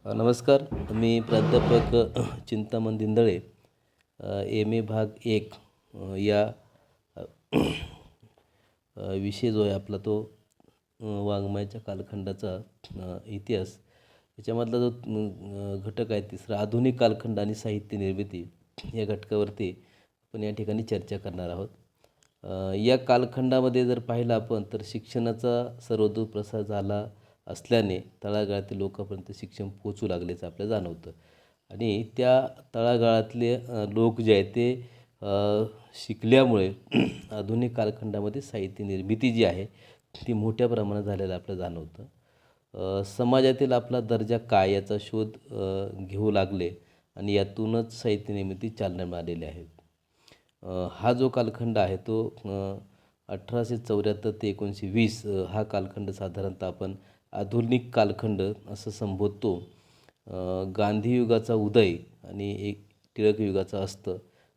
नमस्कार. मी प्राध्यापक Chintaman दिंदळे. M A भाग 1 या अ, विषय जो आहे आपला तो वाङ्मयाच्या कालखंडाचा इतिहास याच्यामधला जो घटक आहे तिसरा आधुनिक कालखंड आणि साहित्य निर्मिती या घटकावरती आपण या ठिकाणी चर्चा करणार आहोत. या कालखंडामध्ये जर पाहिलं आपण तर शिक्षणाचा सर्वदूर प्रसार झाला असल्याने तळागाळातील लोकांपर्यंत शिक्षण पोहोचू लागल्याचं आपल्याला जाणवतं आणि त्या तळागाळातले लोक जे आहेत ते शिकल्यामुळे आधुनिक कालखंडामध्ये साहित्य निर्मिती जी आहे ती मोठ्या प्रमाणात झालेलं आपल्याला जाणवतं. समाजातील आपला दर्जा काय याचा शोध घेऊ लागले आणि यातूनच साहित्य निर्मिती चालना मिळालेली आहे. हा जो कालखंड आहे तो 1874 ते 1920 हा कालखंड साधारणतः आपण आधुनिक कालखंड असं संबोधतो. गांधी युगाचा उदय आणि एक टिळक युगाचा अस्त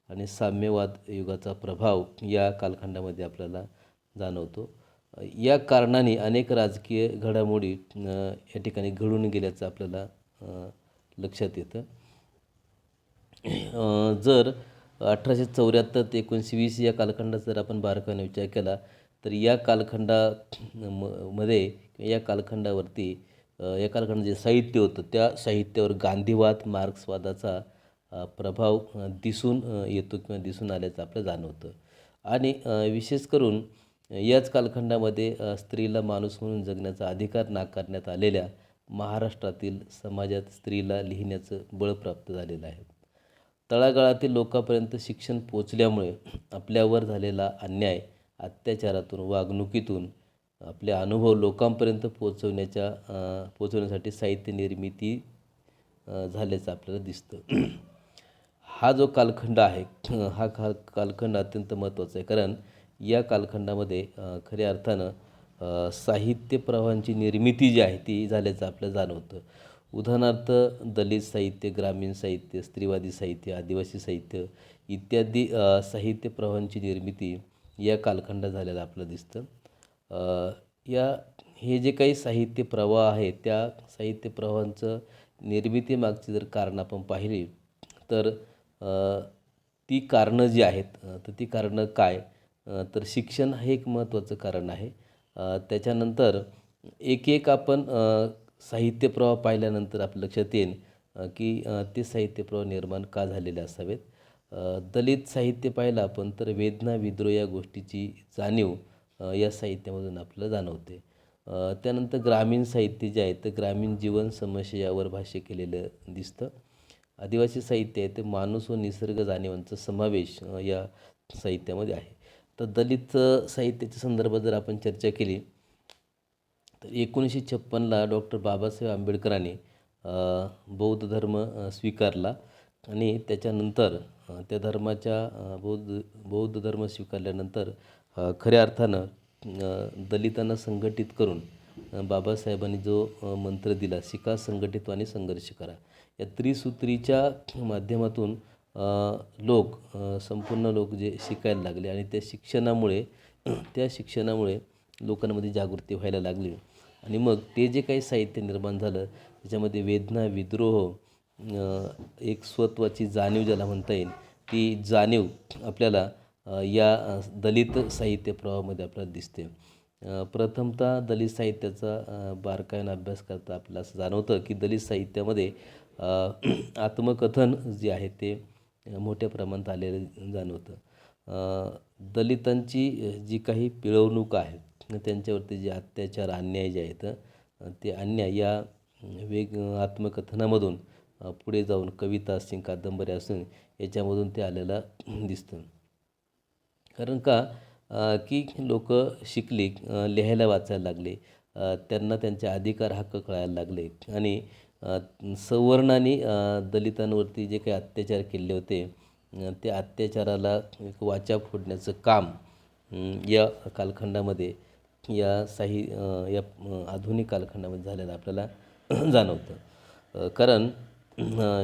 आणि साम्यवाद युगाचा प्रभाव या कालखंडामध्ये आपल्याला जाणवतो. या कारणाने अनेक राजकीय घडामोडी या ठिकाणी घडून गेल्याचं आपल्याला लक्षात येतं. जर 1874 ते 1920 या कालखंडाचा जर आपण बारकाईने विचार केला तर या मध्ये या कालखंडावरती या कालखंडात जे साहित्य होतं त्या साहित्यावर गांधीवाद मार्क्सवादाचा प्रभाव दिसून येतो किंवा दिसून आल्याचं आपल्याला जाणवतं. आणि विशेष करून याच कालखंडामध्ये स्त्रीला माणूस म्हणून जगण्याचा अधिकार नाकारण्यात आलेल्या महाराष्ट्रातील समाजात स्त्रीला लिहिण्याचं बळ प्राप्त झालेलं आहे. तळागाळातील लोकांपर्यंत शिक्षण पोचल्यामुळे आपल्यावर झालेला अन्याय अत्याचारातून वागणुकीतून आपले अनुभव लोकांपर्यंत पोचवण्यासाठी साहित्य निर्मिती झाल्याचं आपल्याला दिसतं. हा जो कालखंड आहे हा कालखंड अत्यंत महत्त्वाचा आहे, कारण या कालखंडामध्ये खऱ्या अर्थानं साहित्य प्रवाहांची निर्मिती जी आहे ती झाल्याचं आपल्याला जाणवतं. उदाहरणार्थ दलित साहित्य, ग्रामीण साहित्य, स्त्रीवादी साहित्य, आदिवासी साहित्य इत्यादी साहित्य प्रवाहांची निर्मिती या कालखंडात झालेलं आपल्याला दिसतं. हे जे काही साहित्य प्रवाह आहे त्या साहित्य प्रवाहांचं निर्मितीमागची जर कारणं आपण पाहिली तर ती कारणं जी आहेत तर ती कारणं काय तर शिक्षण हे एक महत्त्वाचं कारण आहे. त्याच्यानंतर एक आपण साहित्य प्रवाह पाहिल्यानंतर आपल्या लक्षात येईल की ते साहित्य प्रवाह निर्माण का झालेले असावेत. दलित साहित्य पाहिलं आपण तर वेदना विद्रोह या गोष्टीची जाणीव या साहित्यामधून आपल्याला जाणवते. त्यानंतर ग्रामीण साहित्य जे आहे तर ग्रामीण जीवन समस्या यावर भाष्य केलेलं दिसतं. आदिवासी साहित्य आहे ते माणूस व निसर्ग जाणीवांचा समावेश या साहित्यामध्ये आहे. तर दलित साहित्याच्या संदर्भात जर आपण चर्चा केली तर 1956ला डॉक्टर बाबासाहेब आंबेडकरांनी बौद्ध धर्म स्वीकारला आणि त्याच्यानंतर त्या धर्माच्या बौद्ध धर्म स्वीकारल्यानंतर खऱ्या अर्थानं दलितांना संघटित करून बाबासाहेबांनी जो मंत्र दिला, शिका, संघटित आणि संघर्ष करा, या त्रिसूत्रीच्या माध्यमातून संपूर्ण लोक जे शिकायला लागले आणि त्या शिक्षणामुळे लोकांमध्ये जागृती व्हायला लागली आणि मग ते जे काही साहित्य निर्माण झालं त्याच्यामध्ये वेदना विद्रोह एक स्वत्वाची जाणीव ज्याला म्हणता येईल ती जाणीव आपल्याला या दलित साहित्य प्रवाहामध्ये आपल्याला दिसते. प्रथमतः दलित साहित्याचा बारकाईनं अभ्यास करता आपल्याला असं जाणवतं की दलित साहित्यामध्ये आत्मकथन जे आहे ते मोठ्या प्रमाणात आलेलं जाणवतं. दलितांची जी काही पिळवणूक आहे त्यांच्यावरती जे अत्याचार अन्याय जे आहेत ते अन्याय या आत्मकथनामधून पुढे जाऊन कविता असतील, कादंबऱ्या असून याच्यामधून ते आलेलं दिसतं. कारण का की लोक शिकली, लिहायला वाचायला लागले, त्यांना त्यांचे अधिकार हक्क कळायला लागले आणि सवर्णांनी दलितांवरती जे काही अत्याचार केले होते त्या अत्याचाराला एक वाचा फोडण्याचं काम या कालखंडामध्ये या आधुनिक कालखंडामध्ये झालेलं आपल्याला जाणवतं. कारण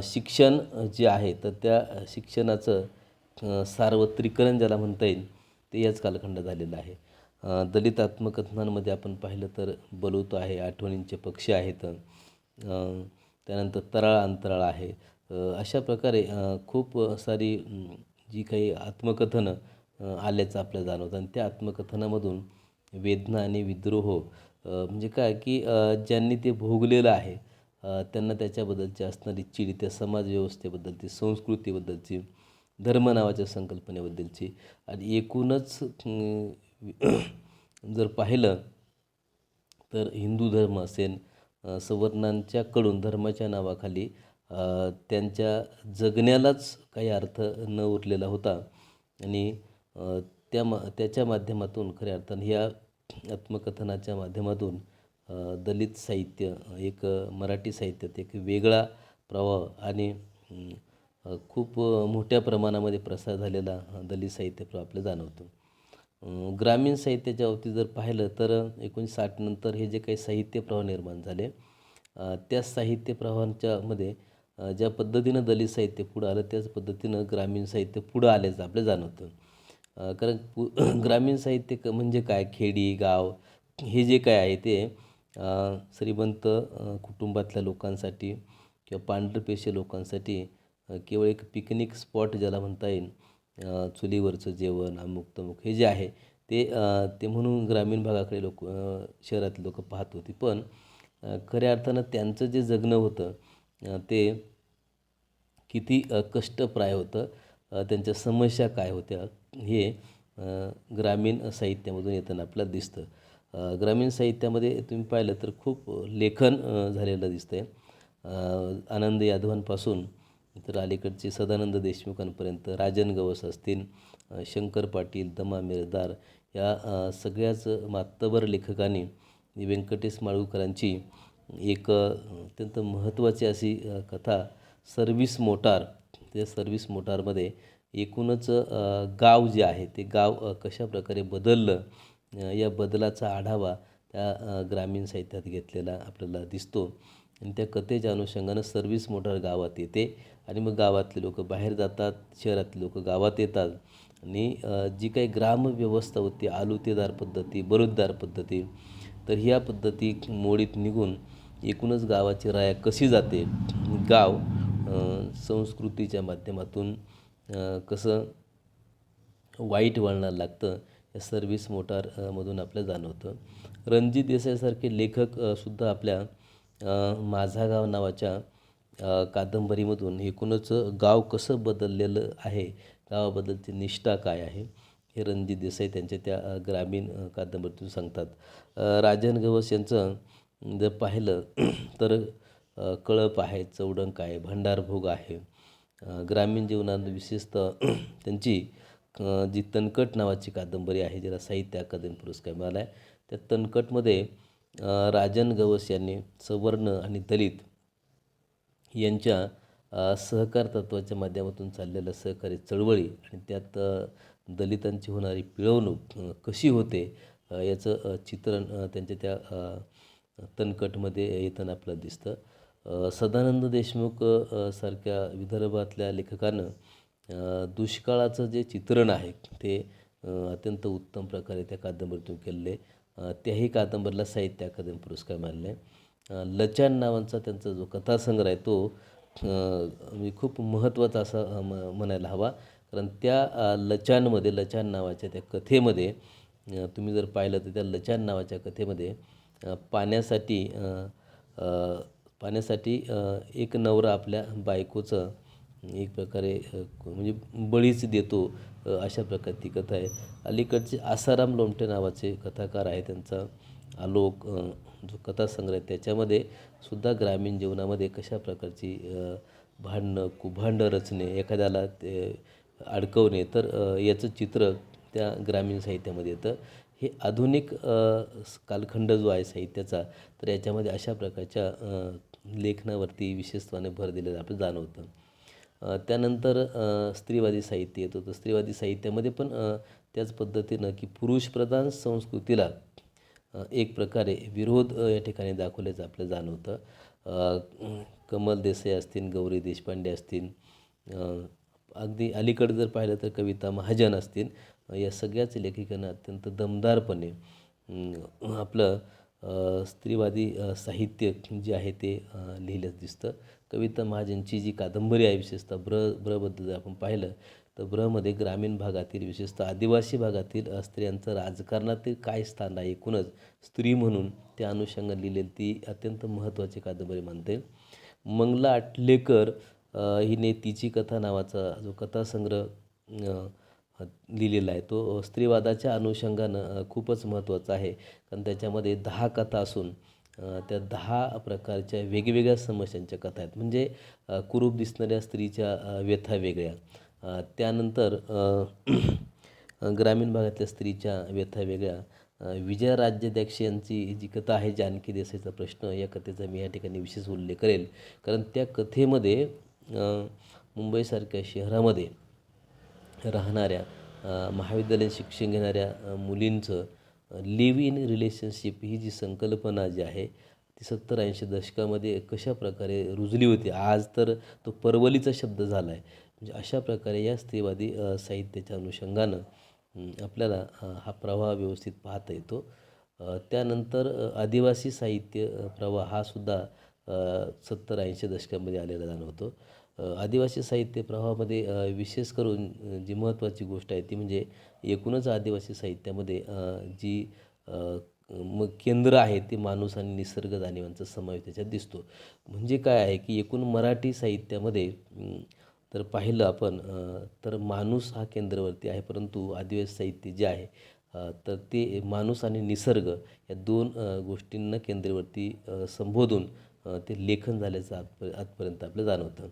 शिक्षण जे आहे तर त्या शिक्षणाचं सार्वत्रिकरण ज्याला म्हणता येईल ते याच कालखंडात झालेलं आहे. दलित आत्मकथनांमध्ये आपण पाहिलं तर बलूत आहे, आठवणींचे पक्षी आहेत, त्यानंतर तराळ अंतराळ आहे. अशा प्रकारे खूप सारी जी काही आत्मकथनं आल्याचं आपल्याला जाणवतं आणि त्या आत्मकथनामधून वेदना आणि विद्रोह म्हणजे काय की ज्यांनी ते भोगलेलं आहे त्यांना त्याच्याबद्दलची असणारी चीड, त्या समाज व्यवस्थेबद्दलची, संस्कृतीबद्दलची, धर्म नावाच्या संकल्पनेबद्दलची आणि एकूणच जर पाहिलं तर हिंदू धर्म असेल सवर्णांच्याकडून धर्माच्या नावाखाली त्यांच्या जगण्यालाच काही अर्थ न उरलेला होता आणि त्याच्या माध्यमातून खऱ्या अर्थानं ह्या आत्मकथनाच्या माध्यमातून दलित साहित्य एक मराठी साहित्यात एक वेगळा प्रवाह आणि खूप मोठ्या प्रमाणामध्ये प्रसार झालेला दलित साहित्य आपल्याला जाणवतो. ग्रामीण साहित्याच्या बाबतीत जर पाहिलं तर 1960 नंतर हे जे काही साहित्य प्रवाह निर्माण झाले त्या साहित्य प्रवाहांच्यामध्ये ज्या पद्धतीनं दलित साहित्य पुढं आलं त्याच पद्धतीनं ग्रामीण साहित्य पुढं आल्याचं आपल्याला जाणवतं. कारण ग्रामीण साहित्य म्हणजे काय, खेडी गाव हे जे काय आहे ते श्रीमंत कुटुंबातल्या लोकांसाठी किंवा पांढरपेशी लोकांसाठी केवळ एक पिकनिक स्पॉट ज्याला म्हणता येईल, चुलीवरचं जेवण अमुक-तमुक हे जे आहे ते ते म्हणून ग्रामीण भागाकडे शहरातले लोक पाहत होती. पण खऱ्या अर्थानं त्यांचं जे जगणं होतं ते किती कष्टप्राय होतं, त्यांच्या समस्या काय होत्या हे ग्रामीण साहित्यामधून येताना आपल्याला दिसतं. ग्रामीण साहित्यामध्ये तुम्ही पाहिलं तर खूप लेखन झालेलं दिसतंय. आनंद यादवांपासून तर अलीकडचे सदानंद देशमुखांपर्यंत राजन गवस असतील, शंकर पाटील, दमा मिरदार या सगळ्याच मातबर लेखकांनी व्यंकटेश माडगूळकरांची एक अत्यंत महत्त्वाची अशी कथा सर्व्हिस मोटार. त्या सर्व्हिस मोटारमध्ये एकूणच गाव जे आहे ते गाव कशाप्रकारे बदललं या बदलाचा आढावा त्या ग्रामीण साहित्यात घेतलेला आपल्याला दिसतो आणि त्या कथेच्या अनुषंगानं सर्व्हिस मोटार गावात येते आणि मग गावातले लोक बाहेर जातात, शहरातले लोक गावात येतात आणि जी काही ग्रामव्यवस्था होती, आलुतेदार पद्धती, बलुतेदार पद्धती, तर ह्या पद्धती मोडीत निघून एकूणच गावाची राया कशी जाते, गाव संस्कृतीच्या माध्यमातून कसं वाईट वळणाला लागतं या सर्व्हिस मोटार मधून आपल्याला जाणवतं. रणजित देसाईसारखे लेखक सुद्धा आपल्या माझा गाव नावाच्या कादंबरीमधून एकूणच गाव कसं बदललेलं आहे, गावाबद्दलची निष्ठा काय आहे हे रणजित देसाई त्यांच्या त्या ग्रामीण कादंबरीतून सांगतात. राजन गवस यांचं जर पाहिलं तर कळप आहे, चौडंक आहे, भंडारभोग आहे. ग्रामीण जीवनात विशेषतः त्यांची जी तणकट नावाची कादंबरी आहे ज्याला साहित्य अकादमी पुरस्कार मिळाला आहे, त्या तणकटमध्ये राजन गवस यांनी सवर्ण आणि दलित यांच्या सहकार तत्त्वाच्या माध्यमातून चाललेल्या सहकारी चळवळी आणि त्यात दलितांची होणारी पिळवणूक कशी होते याचं चित्रण त्यांच्या त्या तणकटमध्ये येताना आपल्याला दिसतं. सदानंद देशमुख सारख्या विदर्भातल्या लेखकानं दुष्काळाचं जे चित्रण आहे ते अत्यंत उत्तम प्रकारे त्या कादंबरीतून केलेले. त्याही कादंबरीला साहित्य अकादमी पुरस्कार मिळाले. लचान नावांचा त्यांचा जो कथासंग्रह आहे तो म्हणजे खूप महत्त्वाचा असा म्हणायला हवा. कारण त्या लचान नावाच्या त्या कथेमध्ये तुम्ही जर पाहिलं तर त्या लचान नावाच्या कथेमध्ये पाण्यासाठी पाण्यासाठी एक नवरा आपल्या बायकोचं एक प्रकारे म्हणजे बळीच देतो, अशा प्रकारची कथा आहे. अलीकडचे आसाराम लोमटे नावाचे कथाकार आहे, त्यांचा आलोक जो कथासंग्रह आहे त्याच्यामध्ये सुद्धा ग्रामीण जीवनामध्ये कशा प्रकारची भांडणं कुभांडं रचणे, एखाद्याला ते अडकवणे, तर याचं चित्र त्या ग्रामीण साहित्यामध्ये येतं. हे आधुनिक कालखंड जो आहे साहित्याचा, तर याच्यामध्ये अशा प्रकारच्या लेखनावरती विशेषत्वाने भर दिलेलं आपलं जाणवतं. त्यानंतर स्त्रीवादी साहित्य येतं. तर स्त्रीवादी साहित्यामध्ये पण त्याच पद्धतीनं की पुरुषप्रधान संस्कृतीला एक प्रकारे विरोध या ठिकाणी दाखवल्याचं आपल्याला जाणवतं. कमल देसाई असतील, गौरी देशपांडे असतील, अगदी अलीकडं जर पाहिलं तर कविता महाजन असतील, या सगळ्याच लेखिकांना अत्यंत दमदारपणे आपलं स्त्रीवादी साहित्य जे आहे ते लिहिलं दिसतं. कविता महाजनची जी कादंबरी आहे, विशेषतः ब्रबद्दल जर आपण पाहिलं तर ब्रमध्ये ग्रामीण भागातील, विशेषतः आदिवासी भागातील स्त्रियांचं राजकारणातील काय स्थान आहे, एकूणच स्त्री म्हणून त्या अनुषंगाने लिहिलेली ती अत्यंत महत्त्वाची कादंबरी मानता येईल. मंगला आटलेकर हिने तिची कथा नावाचा जो कथासंग्रह लिहिलेला आहे, तो स्त्रीवादाच्या अनुषंगानं खूपच महत्त्वाचा आहे. कारण त्याच्यामध्ये 10 कथा असून त्या 10 प्रकारच्या वेगवेगळ्या समस्यांच्या कथा आहेत. म्हणजे कुरूप दिसणाऱ्या स्त्रीच्या व्यथा वेगळ्या, त्यानंतर ग्रामीण भागातल्या स्त्रीच्या व्यथा वेगळ्या. विजया राज्याध्यक्ष यांची जी कथा आहे, जानकी देसाईचा प्रश्न, या कथेचा मी या ठिकाणी विशेष उल्लेख करेल. कारण त्या कथेमध्ये मुंबईसारख्या शहरामध्ये राहणाऱ्या महाविद्यालयीन शिक्षण घेणाऱ्या मुलींचं लिव्ह इन रिलेशनशिप ही जी संकल्पना जी आहे ती 70-80 दशकामध्ये कशा प्रकारे रुजली होती. आज तर तो परवलीचा शब्द झाला आहे. म्हणजे अशा प्रकारे या स्त्रीवादी साहित्याच्या अनुषंगानं आपल्याला हा प्रवाह व्यवस्थित पाहता येतो. त्यानंतर आदिवासी साहित्य प्रवाह हा सुद्धा 70-80 दशकामध्ये आलेला जाणवतो. आदिवासी साहित्य प्रवाहामध्ये विशेष करून जी महत्त्वाची गोष्ट आहे ती म्हणजे एकूणच आदिवासी साहित्यामध्ये जी मग केंद्र आहे ते माणूस आणि निसर्ग जाणीवांचा समावेश त्याच्यात दिसतो. म्हणजे काय आहे की एकूण मराठी साहित्यामध्ये तर पाहिलं आपण तर माणूस हा केंद्रावरती आहे, परंतु आदिवासी साहित्य जे आहे तर ते माणूस आणि निसर्ग या दोन गोष्टींना केंद्रावरती संबोधून ते लेखन झाल्याचं आजपर्यंत आपल्याला जाणवतं.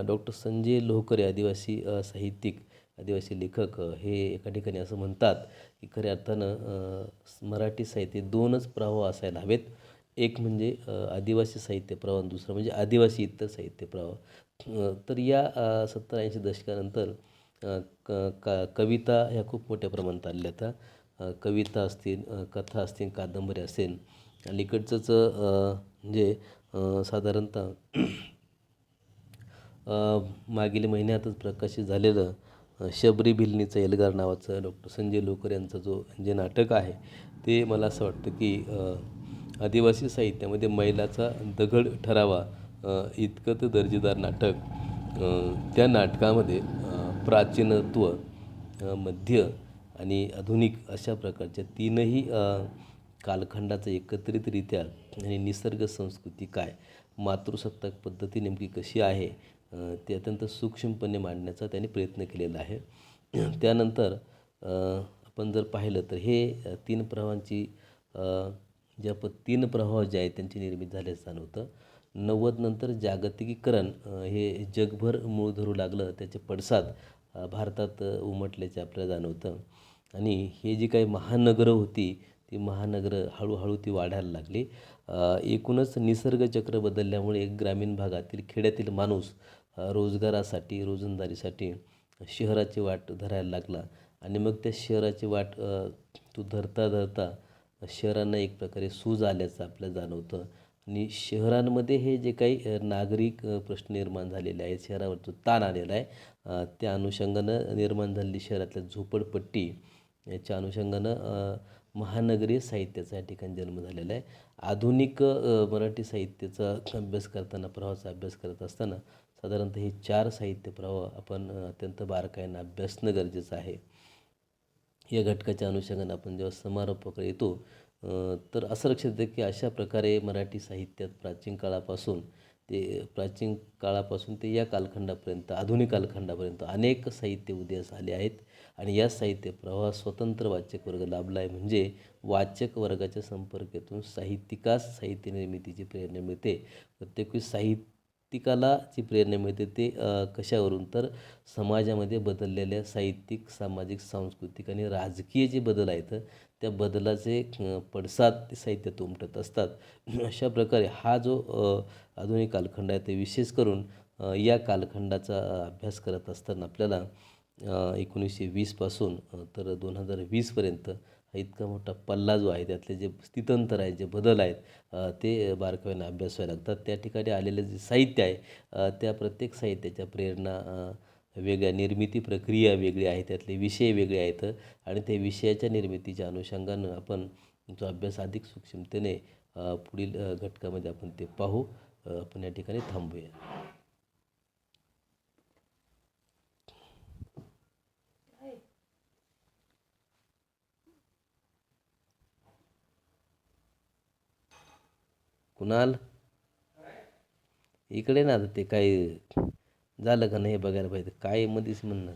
डॉक्टर संजय लोहकरे आदिवासी साहित्यिक, आदिवासी लेखक हे एका ठिकाणी असं म्हणतात की खऱ्या अर्थानं मराठी साहित्य दोनच प्रवाह असायला हवेत. एक म्हणजे आदिवासी साहित्य प्रवाह, दुसरं म्हणजे आदिवासी इतर साहित्य प्रवाह. तर या 70-80 दशकानंतर कविता ह्या खूप मोठ्या प्रमाणात आलेल्या आहेत. कविता असतील, कथा असतील, कादंबरी असेल. अलीकडचंच म्हणजे साधारणतः मागील महिन्यातच प्रकाशित झालेलं शबरी भिलनीचा एल्गार नावाचं डॉक्टर संजय लोकर यांचं जे नाटक आहे ते मला असं वाटतं की आदिवासी साहित्यामध्ये मैलाचा दगड ठरावा इतकं तर दर्जेदार नाटक. त्या नाटकामध्ये प्राचीनत्व, मध्य आणि आधुनिक अशा प्रकारच्या तीनही कालखंडाचा एकत्रितरित्या आणि निसर्ग संस्कृती काय, मातृसत्ताक पद्धती नेमकी कशी आहे ते अत्यंत सूक्ष्मपणे मांडण्याचा त्यांनी प्रयत्न केलेला आहे. त्यानंतर आपण जर पाहिलं तर हे तीन प्रवाहांची तीन प्रवाह जे आहेत त्यांची निर्मिती झाल्याचं जाणवतं. 90 नंतर जागतिकीकरण हे जगभर मूळ धरू लागलं, त्याचे पडसाद भारतात उमटल्याचे आपल्याला जाणवतं. आणि हे जी काही महानगरं होती ती महानगरं हळूहळू ती वाढायला लागली. एकूणच निसर्गचक्र बदलल्यामुळे ग्रामीण भागातील खेड्यातील माणूस रोजगारासाठी, रोजंदारीसाठी शहराची वाट धरायला लागला. आणि मग त्या शहराची वाट तो धरता धरता शहरांना एक प्रकारे सूज आल्याचं आपल्याला जाणवतं. आणि शहरांमध्ये हे जे काही नागरिक प्रश्न निर्माण झालेले आहेत, शहरावर जो ताण आलेला आहे, त्या अनुषंगानं निर्माण झालेली शहरातल्या झोपडपट्टी याच्या अनुषंगानं महानगरीय साहित्याचा या ठिकाणी जन्म झालेला आहे. आधुनिक मराठी साहित्याचा अभ्यास करताना, प्रवाहाचा अभ्यास करत असताना साधारणतः हे 4 साहित्य प्रवाह आपण अत्यंत बारकाईनं अभ्यासणं गरजेचं आहे. या घटकाच्या अनुषंगानं आपण जेव्हा समारोपाकडे येतो तर असं लक्षात येतं की अशा प्रकारे मराठी साहित्यात प्राचीन काळापासून ते या कालखंडापर्यंत, आधुनिक कालखंडापर्यंत अनेक साहित्य उदयास आले आहेत. आणि या साहित्य प्रवाह स्वतंत्र वाचक वर्ग लाभला आहे. म्हणजे वाचक वर्गाच्या संपर्कातून साहित्यिकास साहित्य निर्मितीची प्रेरणा मिळते. प्रत्येक साहित्यिकाला जी प्रेरणा मिळते ते कशावरून, तर समाजामध्ये बदललेल्या साहित्यिक, सामाजिक, सांस्कृतिक आणि राजकीय जे बदल आहेत त्या बदलाचे पडसाद ते साहित्यात उमटत असतात. अशा प्रकारे हा जो आधुनिक कालखंड आहे ते विशेष करून या कालखंडाचा अभ्यास करत असताना आपल्याला 1920पासून तर 2020पर्यंत हा इतका मोठा पल्ला जो आहे त्यातले जे स्थित्यंतर आहे, जे बदल आहेत ते बारकाईनं अभ्यासावे लागतात. त्या ठिकाणी आलेलं जे साहित्य आहे त्या प्रत्येक साहित्याच्या प्रेरणा वेगळ्या, निर्मिती प्रक्रिया वेगळी आहे, त्यातले विषय वेगळे आहेत. आणि त्या विषयाच्या निर्मितीच्या अनुषंगानं आपण जो अभ्यास अधिक सूक्ष्मतेने पुढील घटकामध्ये आपण ते पाहू. आपण या ठिकाणी थांबूया. कुणाल इकडे ना, आता ते काय झालं का नाही हे बघायला पाहिजे. काय मध्येच म्हणणं